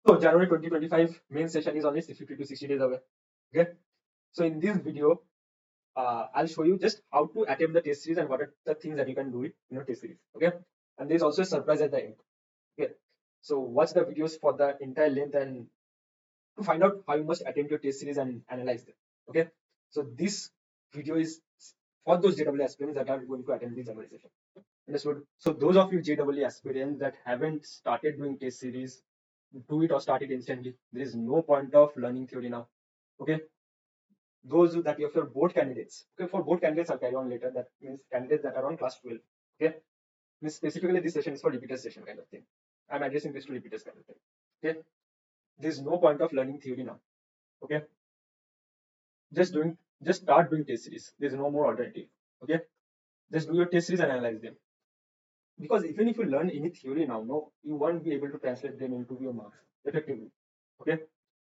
So January 2025 main session is only 50 to 60 days away. Okay. So in this video, I'll show you just how to attempt the test series and what are the things that you can do it in your test series. Okay. And there's also a surprise at the end. Okay. So watch the videos for the entire length and to find out how you must attempt your test series and analyze them. Okay. So this video is for those JEE aspirants that are going to attempt this January session. Understood? So those of you JEE aspirants that haven't started doing test series, do it or start it instantly. There is no point of learning theory now. Okay. Those that you have your board candidates. Okay, for board candidates, I'll carry on later. That means candidates that are on class 12. Okay. Means specifically this session is for repeater session kind of thing. I'm addressing this to repeaters kind of thing. Okay. There's no point of learning theory now. Okay. Just start doing test series. There's no more alternative. Okay. Just do your test series and analyze them. Because even if you learn any theory now, no, you won't be able to translate them into your marks effectively. Okay.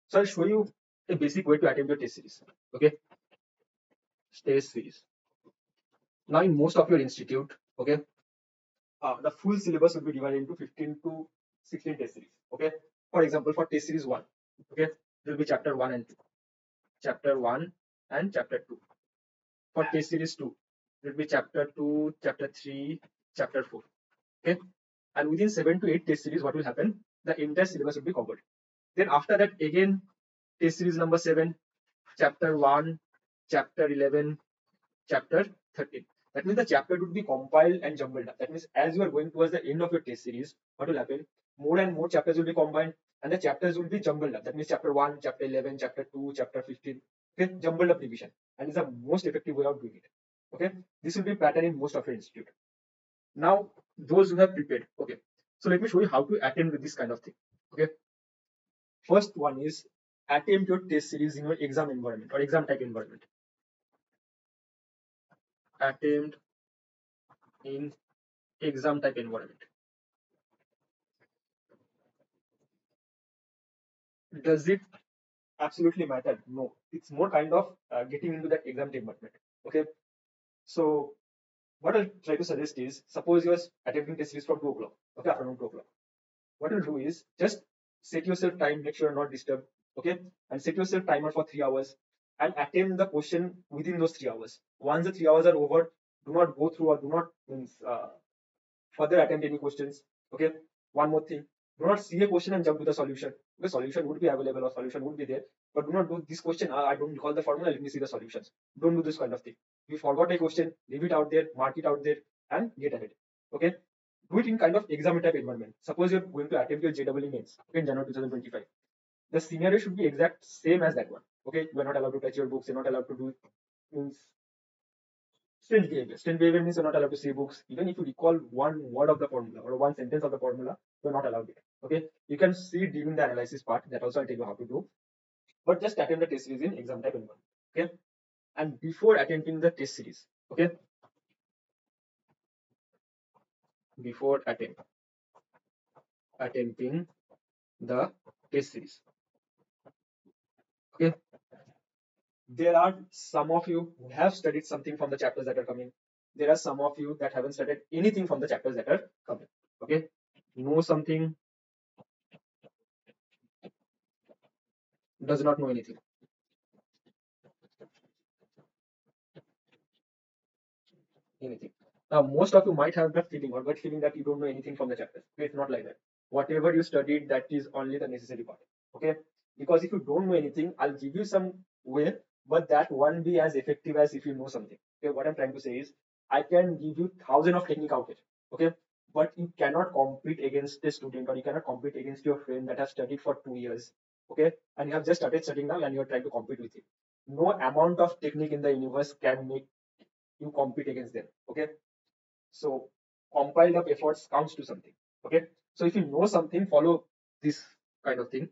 So I'll show you a basic way to attempt your test series. Okay. Test series. Now in most of your institute, okay, the full syllabus will be divided into 15 to 16 test series. Okay. For example, for test series 1, okay, there will be chapter 1 and 2. Chapter 1 and chapter 2. For test series 2, there will be chapter 2, chapter 3, chapter 4. Okay. And within 7 to 8 test series, what will happen? The entire syllabus will be covered. Then after that, again, test series number 7, chapter 1, chapter 11, chapter 13. That means the chapter would be compiled and jumbled up. That means as you are going towards the end of your test series, what will happen? More and more chapters will be combined and the chapters will be jumbled up. That means chapter 1, chapter 11, chapter 2, chapter 15. Okay, jumbled up revision. And it's the most effective way of doing it. Okay, this will be pattern in most of your institute. Now, those who have prepared. Okay, so let me show you how to attempt with this kind of thing. Okay, first one is attempt your test series in your exam environment or exam type environment. Attempt in exam type environment. Does it absolutely matter? No, it's more kind of getting into that exam department. Okay, so what I'll try to suggest is, suppose you're attempting test series from 2 o'clock, okay, afternoon 2 o'clock. What you'll do is just set yourself time, make sure you're not disturbed, okay, and set yourself timer for 3 hours and attempt the question within those 3 hours. Once the 3 hours are over, do not go through or do not further attempt any questions. Okay, one more thing, do not see a question and jump to the solution. The solution would be available or solution would be there, but do not do this question. I don't recall the formula, let me see the solutions. Don't do this kind of thing. If you forgot a question, leave it out there, mark it out there and get ahead. Okay, do it in kind of exam type environment. Suppose you're going to attempt your JEE mains in January 2025. The scenario should be exact same as that one. Okay, you're not allowed to touch your books, you're not allowed to do means strange behavior. Strange behavior means you're not allowed to see books. Even if you recall one word of the formula or one sentence of the formula, you're not allowed it. Okay, you can see it during the analysis part. That also I'll tell you how to do. But just attempt the test series in exam type environment. Okay, and before attempting the test series, okay, before attempting the test series, okay, there are some of you who have studied something from the chapters that are coming. There are some of you that haven't studied anything from the chapters that are coming. Okay, know something, does not know anything. Anything. Now, most of you might have that feeling or gut feeling that you don't know anything from the chapters. Okay, it's not like that. Whatever you studied, that is only the necessary part. Okay, because if you don't know anything, I'll give you some way, but that won't be as effective as if you know something. Okay, what I'm trying to say is, I can give you thousands of technique out there. Okay, but you cannot compete against a student or you cannot compete against your friend that has studied for 2 years. Okay, and you have just started studying now and you're trying to compete with him. No amount of technique in the universe can make you compete against them. Okay, so compiled up efforts counts to something. Okay, so if you know something, follow this kind of thing.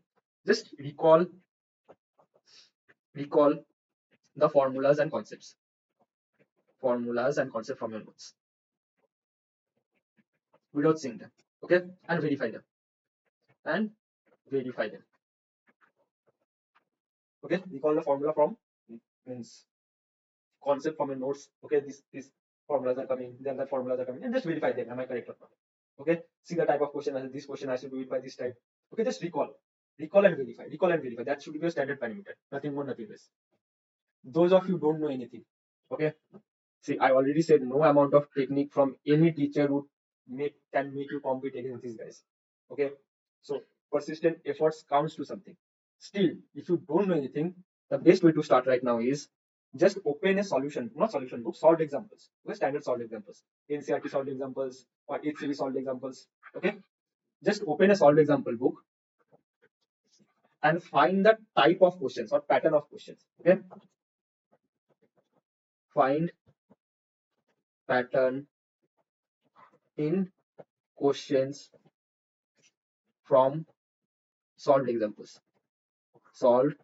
Just recall the formulas and concepts from your notes without seeing them. Okay, and verify them. Okay, recall the formula from means concept from your notes. Okay, these formulas are coming, then the formulas are coming, and just verify them. Am I correct or not? Okay, see the type of question. This question I should do it by this type. Okay, just recall Recall and verify. Recall and verify. That should be your standard parameter. Nothing more, nothing less. Those of you don't know anything, okay? See, I already said no amount of technique from any teacher would can make you compete against these guys. Okay, so persistent efforts counts to something. Still, if you don't know anything, the best way to start right now is just open a solution, not solution book, solved examples. Okay, standard solved examples, NCRT solved examples or HCV solved examples. Okay, just open a solved example book and find the type of questions or pattern of questions. Okay, find pattern in questions from solved examples. Solved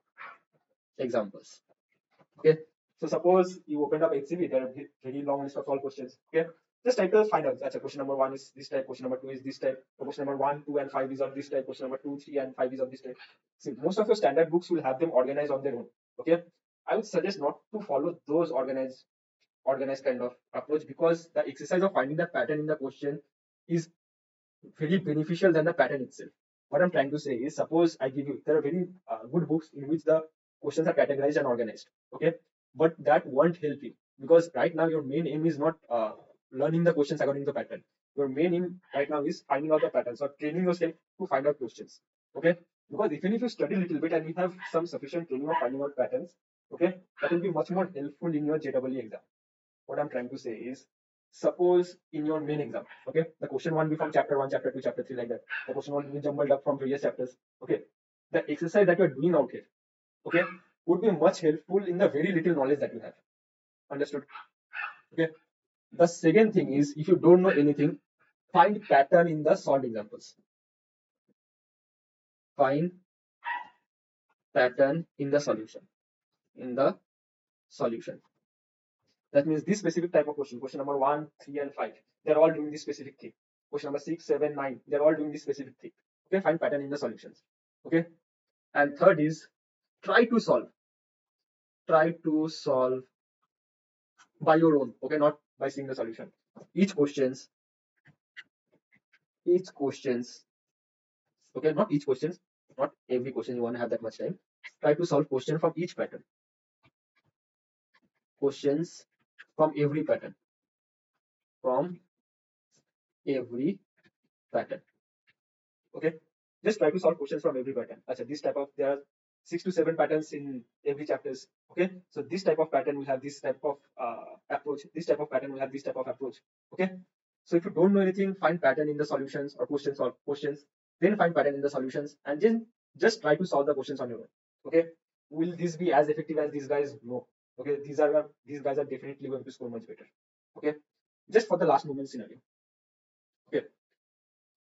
examples. Okay. So suppose you opened up HCV, there are very long list of solved questions. Okay. Just try to find out. That's question number one is this type, question number two is this type, question number one, two, and five is of this type, question number two, three, and five is of this type. See, most of your standard books will have them organized on their own. Okay. I would suggest not to follow those organized kind of approach, because the exercise of finding the pattern in the question is very beneficial than the pattern itself. What I'm trying to say is, suppose I give you, there are very good books in which the questions are categorized and organized. Okay, but that won't help you, because right now your main aim is not learning the questions according to the pattern. Your main aim right now is finding out the patterns or training yourself to find out questions. Okay, because even if you study a little bit and you have some sufficient training of finding out patterns, okay, that will be much more helpful in your JEE exam. What I'm trying to say is, suppose in your main exam, okay, the question won't be from chapter 1, chapter 2, chapter 3, like that. The question won't be jumbled up from various chapters. Okay, the exercise that you're doing out here, okay, would be much helpful in the very little knowledge that you have. Understood? Okay. The second thing is, if you don't know anything, find pattern in the solved examples. Find pattern in the solution. In the solution. That means this specific type of question, question number 1, 3, and 5, they're all doing this specific thing. Question number 6, 7, 9, they're all doing this specific thing. Okay, find pattern in the solutions. Okay, and third is, try to solve. Try to solve by your own. Okay, not by seeing the solution. Each questions. Okay, not each questions, not every question you want to have that much time. Try to solve question from each pattern. Questions from every pattern. From every pattern. Okay, just try to solve questions from every pattern. Achha, this type of, there are 6 to 7 patterns in every chapters. Okay, so this type of pattern will have this type of approach. This type of pattern will have this type of approach. Okay, so if you don't know anything, find pattern in the solutions or questions, then find pattern in the solutions, and then just try to solve the questions on your own. Okay, will this be as effective as these guys? No. Okay, these guys are definitely going to score much better. Okay, just for the last moment scenario. Okay,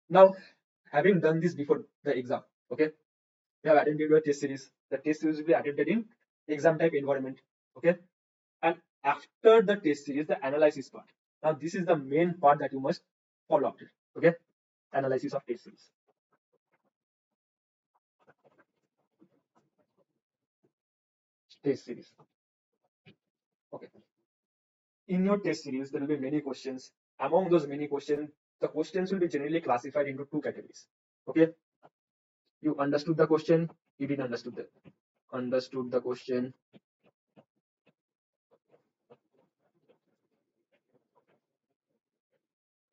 now, having done this before the exam, okay, we have attended your test series. The test series will be attended in exam type environment. Okay, and after the test series, the analysis part. Now, this is the main part that you must follow up to. Okay, analysis of test series. Test series. Okay, in your test series, there will be many questions. Among those many questions, the questions will be generally classified into 2 categories. Okay, you understood the question, you didn't understood the question.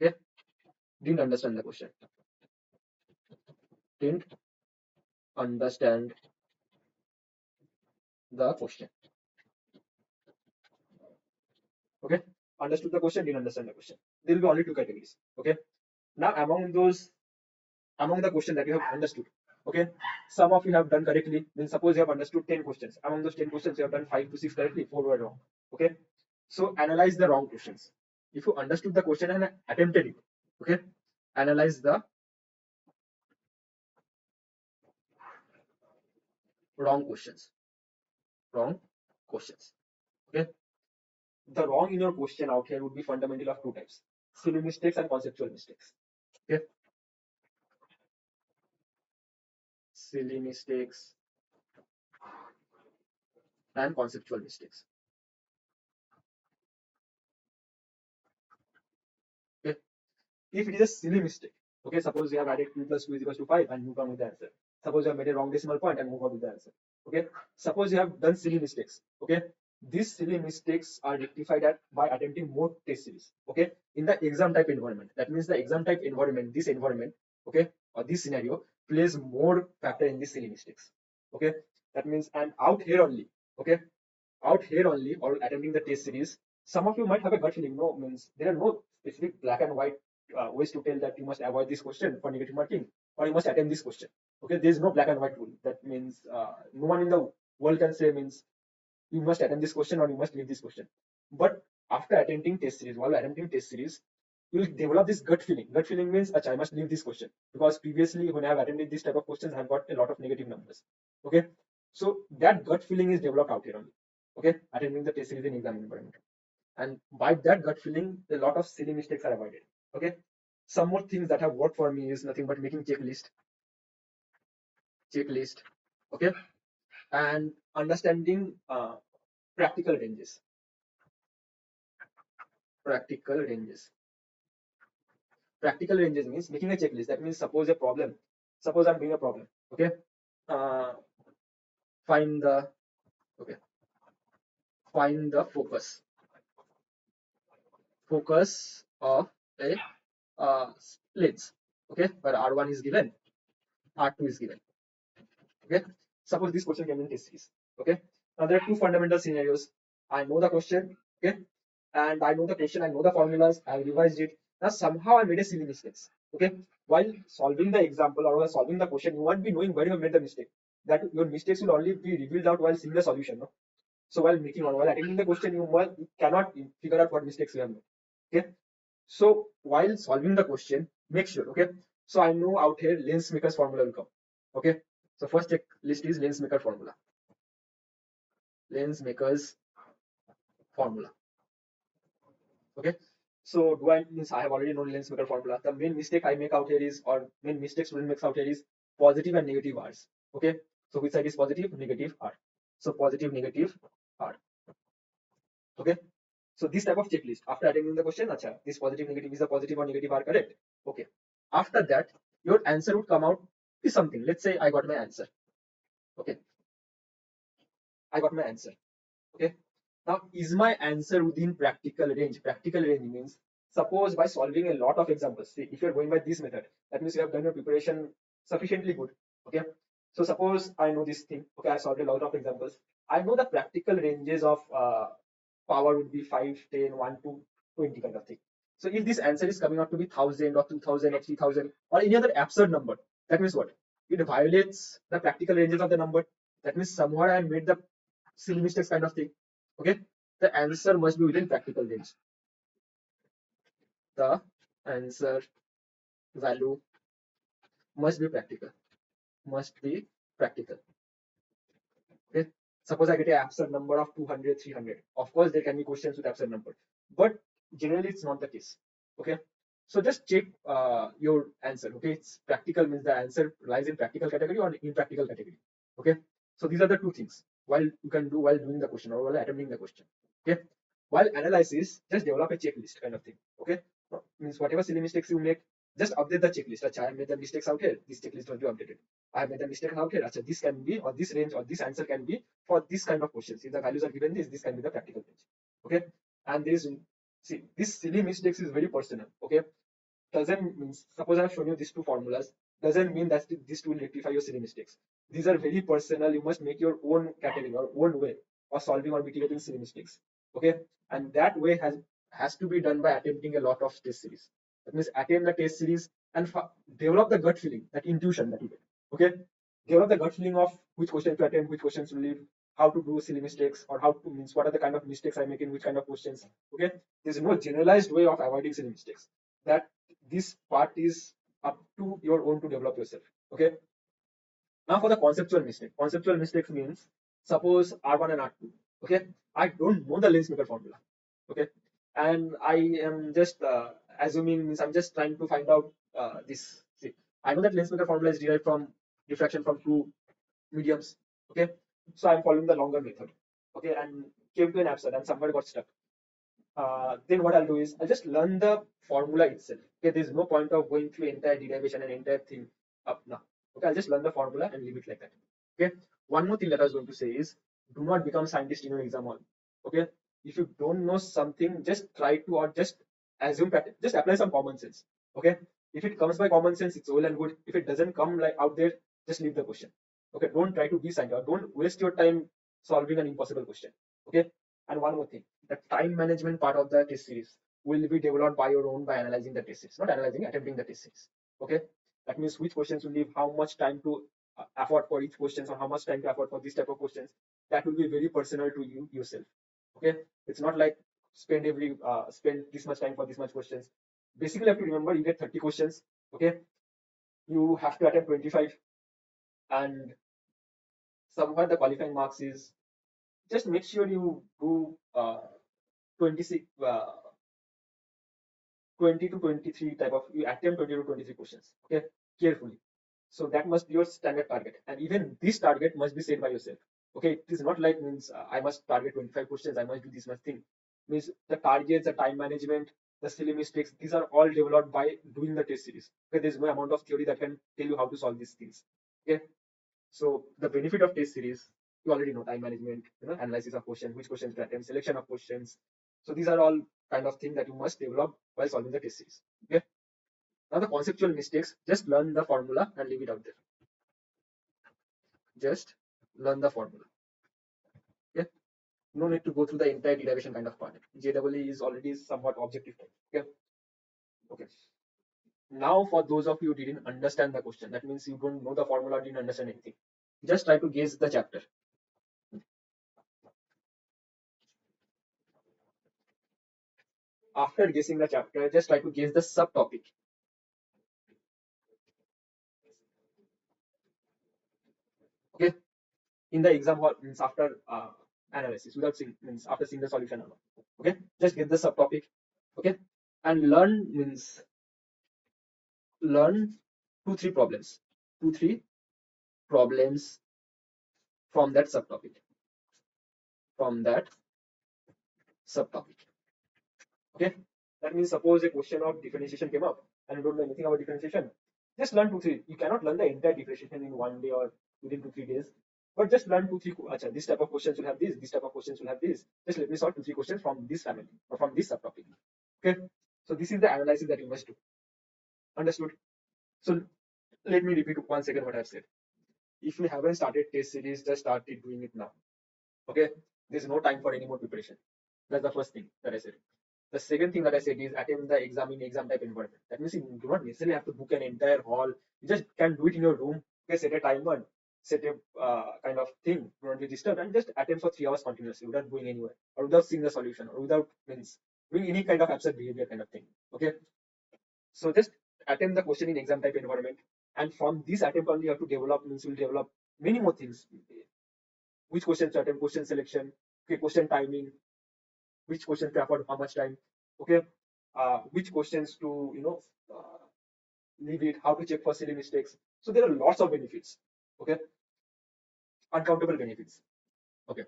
Okay, didn't understand the question. Didn't understand the question. Okay, understood the question, didn't understand the question. There will be only 2 categories. Okay, now among the question that you have understood, okay, some of you have done correctly. Then suppose you have understood 10 questions. Among those 10 questions, you have done 5 to 6 correctly, 4 were wrong. Okay, so analyze the wrong questions. If you understood the question and attempted it, okay, analyze the wrong questions. Wrong questions. Okay, the wrong in your question out here would be fundamental of 2 types: silly mistakes and conceptual mistakes. Okay, silly mistakes and conceptual mistakes. Okay, if it is a silly mistake, okay, suppose you have added 2 plus 2 is equals to 5 and you come with the answer. Suppose you have made a wrong decimal point and move on with the answer. Okay. Suppose you have done silly mistakes. Okay. These silly mistakes are rectified by attempting more test series. Okay. In the exam type environment. That means the exam type environment, this environment, okay, or this scenario plays more factor in these silly mistakes. Okay. That means and out here only. Okay. Out here only or attempting the test series, some of you might have a gut feeling. No, means there are no specific black and white ways to tell that you must avoid this question for negative marking or you must attempt this question. Okay, there is no black and white rule. That means no one in the world can say means you must attempt this question or you must leave this question. But after attempting test series, while attempting test series, you will develop this gut feeling. Gut feeling means, Achha, I must leave this question because previously when I have attempted this type of questions, I have got a lot of negative numbers. Okay, so that gut feeling is developed out here only. Okay, attending the test series in exam environment, and by that gut feeling, a lot of silly mistakes are avoided. Okay, some more things that have worked for me is nothing but making checklist. Okay, and understanding practical ranges. Practical ranges. Practical ranges means making a checklist. That means suppose a problem. Suppose I'm doing a problem. Okay. Uh, find the okay. Find the focus of a lens. Okay, where R1 is given, R2 is given. Okay. Suppose this question came in test series. Okay. Now there are two fundamental scenarios. I know the question. Okay. And I know the question. I know the formulas. I revised it. Now somehow I made a silly mistakes. Okay. While solving the example or while solving the question, you won't be knowing where you have made the mistake. That your mistakes will only be revealed out while seeing the solution. No? So while attending the question, you cannot figure out what mistakes you have made. Okay. So while solving the question, make sure. Okay. So I know out here lens maker's formula will come. Okay. So first checklist is lens maker formula. Lens maker's formula. Okay. So do I means I have already known lens maker formula. The main mistake I make out here is, or main mistake student makes out here is positive and negative R's. Okay. So which side is positive, negative R. So positive, negative R. Okay. So this type of checklist after attending the question, acha, this positive, negative is a positive or negative R correct? Okay. After that, your answer would come out is something. Let's say I got my answer. Okay. I got my answer. Okay. Now, is my answer within practical range? Practical range means suppose by solving a lot of examples. See, if you're going by this method, that means you have done your preparation sufficiently good. Okay. So suppose I know this thing. Okay, I solved a lot of examples. I know the practical ranges of power would be 5, 10, 1 to 20 kind of thing. So if this answer is coming out to be 1000 or 2000 or 3000 or any other absurd number, that means what? It violates the practical ranges of the number. That means somewhere I made the silly mistakes kind of thing. Okay, the answer must be within practical range. The answer value must be practical. Must be practical. Okay. Suppose I get an absurd number of 200, 300. Of course, there can be questions with absurd number, but generally it's not the case. Okay. So just check your answer. Okay. It's practical means the answer lies in practical category or impractical category. Okay. So these are the two things while you can do while doing the question or while attempting the question. Okay. While analysis, just develop a checklist kind of thing. Okay. Means whatever silly mistakes you make, just update the checklist. Achha, I made the mistakes out here. This checklist will be updated. I have made a mistake out here. Achha, this can be, or this range, or this answer can be for this kind of questions. If the values are given this can be the practical range. Okay. And this, see, this silly mistakes is very personal. Okay. Doesn't mean, suppose I've shown you these two formulas, doesn't mean that this will rectify your silly mistakes. These are very personal. You must make your own category or own way of solving or mitigating silly mistakes. Okay. And that way has to be done by attempting a lot of test series. That means attempt the test series and develop the gut feeling, that intuition that you get. Okay, develop the gut feeling of which question to attempt, which questions to leave, how to do silly mistakes, or how to means what are the kind of mistakes I make in which kind of questions. Okay, there's no generalized way of avoiding silly mistakes. That this part is up to your own to develop yourself. Okay. Now for the conceptual mistake. Conceptual mistakes means suppose R1 and R2. Okay, I don't know the lens maker formula. Okay, and I am just assuming means I'm just trying to find out this. See, I know that lens maker formula is derived from diffraction from two mediums. Okay, so I'm following the longer method. Okay, and came to an absurd and somewhere got stuck. Then what I'll do is I'll just learn the formula itself. Okay, there's no point of going through entire derivation and entire thing up now. Okay, I'll just learn the formula and leave it like that. Okay. One more thing that I was going to say is, do not become scientist in your exam hall. Okay. If you don't know something, just try to, or just assume that, just apply some common sense. Okay. If it comes by common sense, it's well and good. If it doesn't come like out there, just leave the question. Okay. Don't try to be scientist, or don't waste your time solving an impossible question. Okay. And one more thing, the time management part of the test series will be developed by your own by analyzing the test series, not analyzing, attempting the test series. Okay. That means which questions will leave, how much time to afford for each questions, or how much time to afford for this type of questions. That will be very personal to you yourself. Okay. It's not like spend this much time for this much questions. Basically, you have to remember, you get 30 questions. Okay. You have to attempt 25, and somewhere the qualifying marks is, just make sure you do 26 20 to 23 type of, you attempt 20 to 23 questions. Okay. Carefully. So that must be your standard target, and even this target must be set by yourself. Okay. It is not like, means I must target 25 questions, I must do this much thing. Means the targets, the time management, the silly mistakes, these are all developed by doing the test series. Okay. There's no amount of theory that can tell you how to solve these things. Okay. So the benefit of test series, you already know: time management, analysis of questions, which questions to attempt, selection of questions. So these are all kind of things that you must develop while solving the test series. Okay. Now the conceptual mistakes, just learn the formula and leave it out there. Just learn the formula. Okay. No need to go through the entire derivation kind of part. JEE is already somewhat objective type. Okay. Okay. Now for those of you who didn't understand the question, that means you don't know the formula, didn't understand anything. Just try to guess the chapter. After guessing the chapter, just try to guess the subtopic. Okay. In the exam hall, means after analysis, without seeing, means after seeing the solution alone. Okay. Just get the subtopic. Okay. And learn, means learn 2-3 problems. 2-3 problems from that subtopic. From that subtopic. Okay. That means suppose a question of differentiation came up and you don't know anything about differentiation. Just learn 2-3. You cannot learn the entire differentiation in one day or within 2-3 days. But just learn 2-3. Achha, this type of questions will have this type of questions will have this. Just let me solve 2-3 questions from this family or from this subtopic. Okay. So this is the analysis that you must do. Understood? So let me repeat once again what I've said. If you haven't started test series, just start doing it now. Okay. There's no time for any more preparation. That's the first thing that I said. The second thing that I said is attempt the exam in exam type environment. That means you do not necessarily have to book an entire hall. You just can do it in your room. Okay, set a timer, set a kind of thing, do not be disturbed, and just attempt for 3 hours continuously without going anywhere, or without seeing the solution, or without, means doing any kind of absurd behavior kind of thing. Okay. So just attempt the question in exam type environment. And from this attempt only you have to develop, means you will develop many more things. Which questions to attempt, question selection, okay, question timing, which questions to afford how much time. Okay. Which questions to, leave it, how to check for silly mistakes. So there are lots of benefits. Okay. Uncountable benefits. Okay.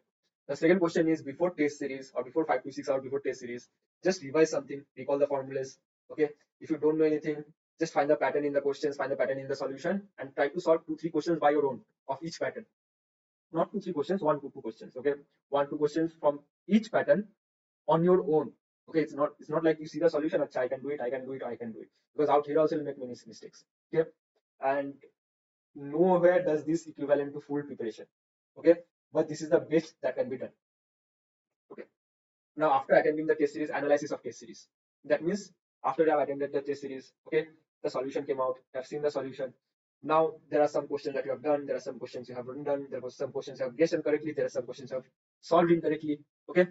The second question is, before test series or before 5 to 6 hours before test series, just revise something, recall the formulas. Okay. If you don't know anything, just find the pattern in the questions, find the pattern in the solution, and try to solve 2-3 questions by your own of each pattern. Not 2-3 questions, 1-2 questions. Okay. 1-2 questions from each pattern on your own. Okay. It's not like you see the solution, Achha, I can do it, I can do it, I can do it. Because out here also you'll make many mistakes. Okay. And nowhere does this equivalent to full preparation. Okay. But this is the best that can be done. Okay. Now after attending the test series, analysis of test series. That means after I have attended the test series, okay, the solution came out, I have seen the solution. Now there are some questions that you have done, there are some questions you haven't done, there was some questions you have guessed incorrectly, there are some questions you have solved incorrectly. Okay.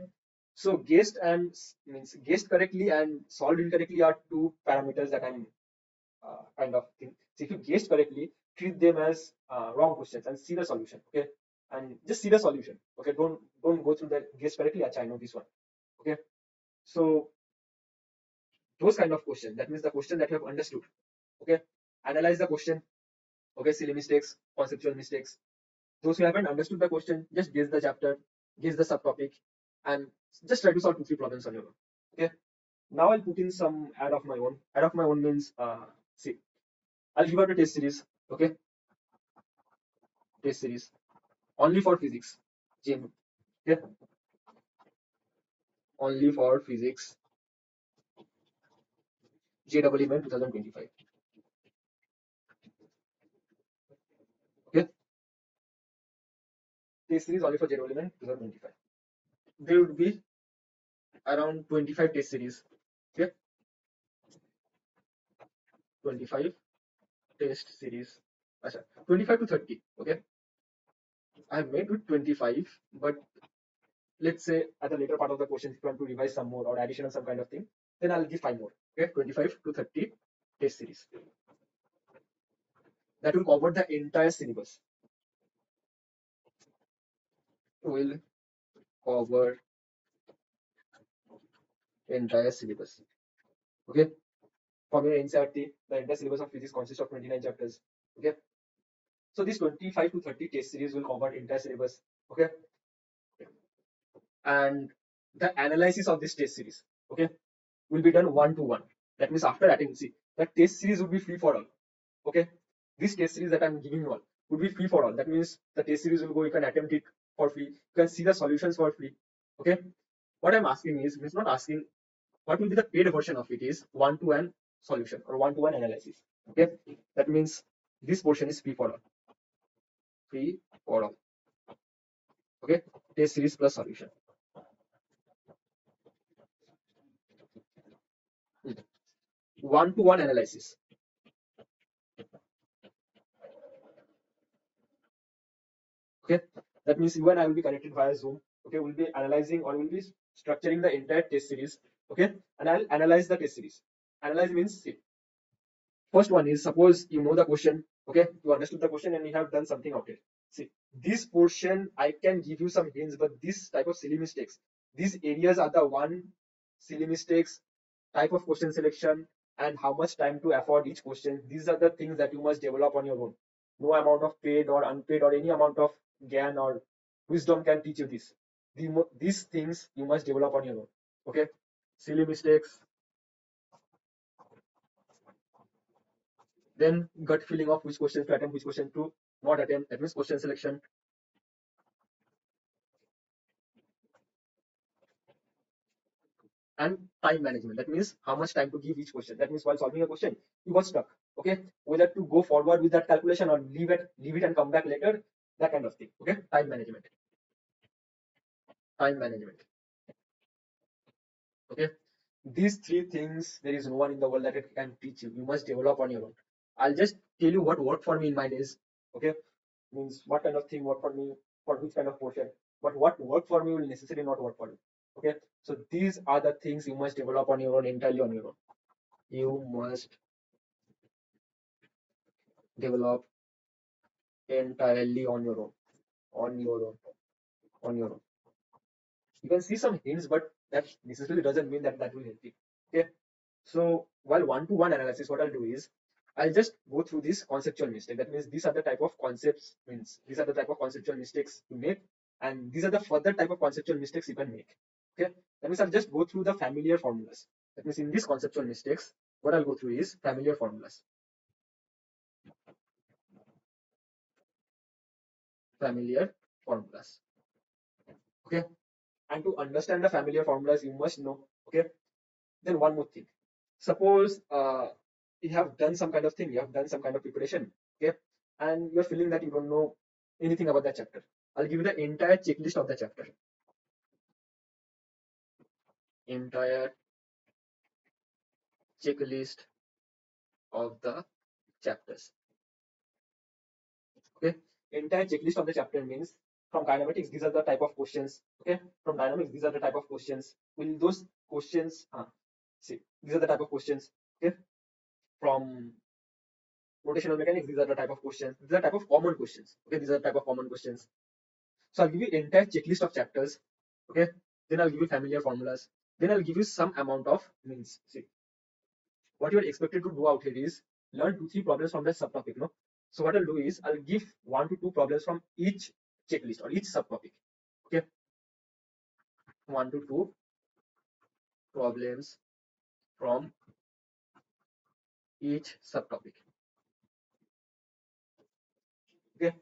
So guessed and, means guessed correctly and solved incorrectly are two parameters that I'm kind of think. So if you guessed correctly, treat them as wrong questions and see the solution. Okay. And just see the solution. Okay. Don't go through that guess correctly. Achha, I know this one. Okay. So those kind of questions, that means the question that you have understood. Okay. Analyze the question. Okay. Silly mistakes, conceptual mistakes. Those who haven't understood the question, just guess the chapter, guess the subtopic, and just try to solve 2-3 problems on your own. Okay. Now I'll put in some ad of my own. Ad of my own means, see, I'll give out a test series. Okay. test series only for physics. Okay, only for physics. JEE Main 2025. Okay, test series only for JEE Main 2025. There would be around 25 test series. Okay, 25 test series. Acha, 25 to 30. Okay, I've made with 25, but let's say at the later part of the question, if you want to revise some more or addition of some kind of thing, then I'll give 5 more. Okay, 25 to 30 test series. That will cover the entire syllabus. Will cover entire syllabus. Okay, from your NCERT, the entire syllabus of physics consists of 29 chapters. Okay, so this 25 to 30 test series will cover entire syllabus. Okay, and the analysis of this test series, okay, will be done one to one. That means after attending, see, the test series would be free for all. Okay, this test series that I'm giving you all would be free for all. That means the test series will go, you can attempt it for free, you can see the solutions for free. Okay, what I'm asking is, it's not asking what will be the paid version of it, is one-to-one solution or one-to-one analysis. Okay, that means this portion is free for all. Free for all. Okay, test series plus solution. One-to-one analysis. Okay, that means you and I will be connected via Zoom. Okay, we'll be analyzing or we'll be structuring the entire test series. Okay, and I'll analyze the test series. Analyze means, see, first one is, suppose you know the question. Okay, you understood the question and you have done something out it. See, this portion I can give you some hints, but this type of silly mistakes, these areas are the one silly mistakes, type of question selection, and how much time to afford each question. These are the things that you must develop on your own. No amount of paid or unpaid or any amount of gyan or wisdom can teach you this. These things you must develop on your own. Okay, silly mistakes, then gut feeling of which questions to attempt, which question to not attempt. That means question selection, and time management. That means how much time to give each question. That means while solving a question, you got stuck. Okay, whether to go forward with that calculation or leave it and come back later. That kind of thing. Okay, time management. Time management. Okay, these three things there is no one in the world that it can teach you. You must develop on your own. I'll just tell you what worked for me in my days. Okay, means what kind of thing worked for me for which kind of portion. But what worked for me will necessarily not work for you. Okay, so these are the things you must develop on your own, entirely on your own. You must develop entirely on your own, on your own, on your own. You can see some hints, but that necessarily doesn't mean that that will help you. Okay, so while one-to-one analysis, what I'll do is I'll just go through this conceptual mistake. That means these are the type of concepts, means these are the type of conceptual mistakes you make, and these are the further type of conceptual mistakes you can make. Okay, that means I'll just go through the familiar formulas. That means in these conceptual mistakes, what I'll go through is familiar formulas. Familiar formulas. Okay, and to understand the familiar formulas, you must know. Okay, then one more thing. Suppose you have done some kind of thing, you have done some kind of preparation. Okay, and you're feeling that you don't know anything about that chapter. I'll give you the entire checklist of the chapter. Entire checklist of the chapters. Okay, entire checklist of the chapter means from kinematics, these are the type of questions. Okay, from dynamics, these are the type of questions. Will those questions, see, these are the type of questions. Okay, from rotational mechanics, these are the type of questions. These are the type of common questions. Okay, these are the type of common questions. So I'll give you entire checklist of chapters. Okay, then I'll give you familiar formulas. Then I'll give you some amount of means. See, what you are expected to do out here is learn 2-3 problems from the subtopic. No, so what I'll do is I'll give 1 to 2 problems from each checklist or each subtopic. Okay, 1 to 2 problems from each subtopic. Okay,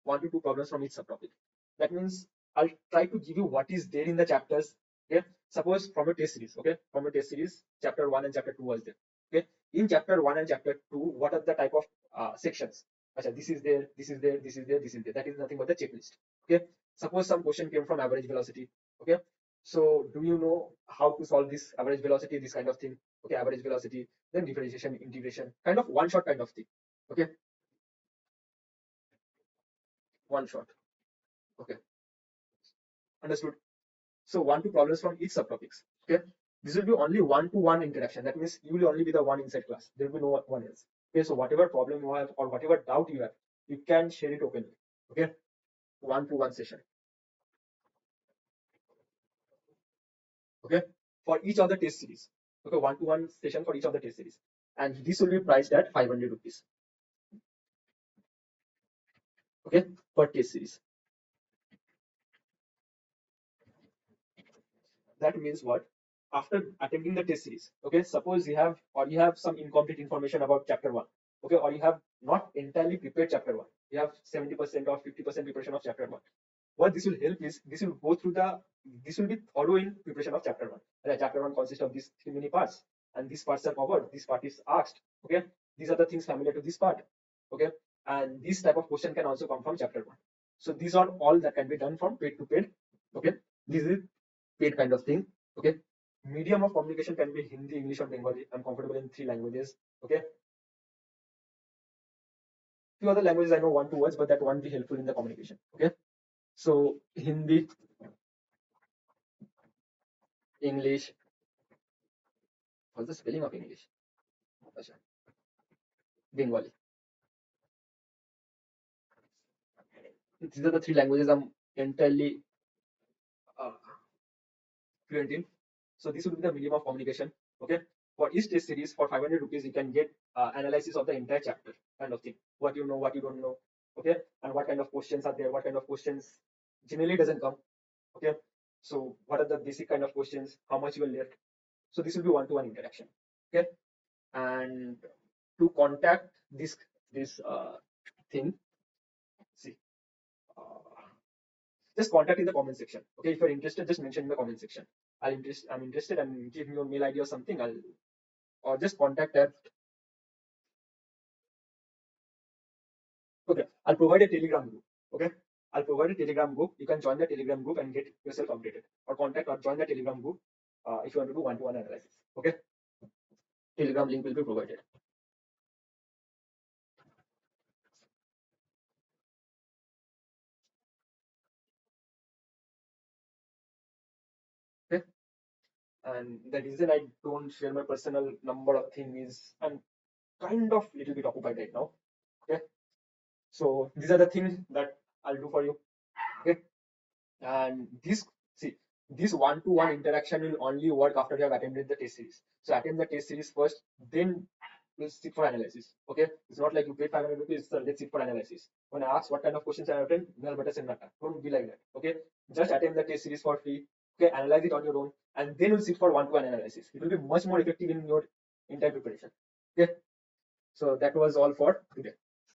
1 to 2 problems from each subtopic. That means I'll try to give you what is there in the chapters. Okay, suppose from a test series. Okay, from a test series, chapter 1 and chapter 2 was there. Okay, in chapter 1 and chapter 2, what are the type of sections? Achha, this is there, this is there, this is there, this is there. That is nothing but the checklist. Okay, suppose some question came from average velocity. Okay, so do you know how to solve this average velocity, this kind of thing? Okay, average velocity, then differentiation, integration, kind of one shot kind of thing. Okay, one shot. Okay, understood. So 1 to problems from each subtopics. Okay, this will be only 1 to 1 interaction. That means you will only be the one inside class. There will be no one else. Okay, so whatever problem you have or whatever doubt you have, you can share it openly. Okay, 1 to 1 session. Okay, for each of the test series. Okay, 1 to 1 session for each of the test series, and this will be priced at 500 rupees. Okay, per test series. That means what? After attending the test series, okay, suppose you have some incomplete information about chapter 1. Okay, or you have not entirely prepared chapter 1. You have 70% or 50% preparation of chapter 1. What this will help is this will be thorough in preparation of chapter 1. And chapter 1 consists of these 3 mini parts, and these parts are covered, this part is asked. Okay, these are the things familiar to this part. Okay, and this type of question can also come from chapter 1. So these are all that can be done from paid to paid. Okay, this is paid kind of thing. Okay, medium of communication can be Hindi, English, or Bengali. I'm comfortable in 3 languages. Okay, few other languages I know 1 2 words, but that won't be helpful in the communication. Okay, so Hindi, English. What's the spelling of English? Achha, Bengali. These are the 3 languages I'm entirely uh, fluent in. So this will be the medium of communication. Okay, for each test series for 500 rupees, you can get analysis of the entire chapter kind of thing. What you know, what you don't know. Okay, and what kind of questions are there, what kind of questions generally doesn't come. Okay, so what are the basic kind of questions, how much you will left. So this will be one-to-one interaction. Okay, and to contact this thing, see, just contact in the comment section. Okay, if you're interested, just mention in the comment section. I'm interested, and give me your mail ID or something. Or just contact at. Okay, I'll provide a Telegram group. Okay, I'll provide a Telegram group. You can join the Telegram group and get yourself updated, or contact or join the Telegram group if you want to do one-to-one analysis. Okay, Telegram link will be provided. Okay, and the reason I don't share my personal number of thing is I'm kind of little bit occupied right now. Okay, so these are the things that I'll do for you. Okay, and this one-to-one interaction will only work after you have attended the test series. So attend the test series first, then we'll sit for analysis. Okay, it's not like you pay 500 rupees, so let's sit for analysis. When I ask what kind of questions I attend, don't be like that. Okay, just attend the test series for free. Okay, analyze it on your own, and then we'll sit for one-to-one analysis. It will be much more effective in your entire preparation. Okay, so that was all for today.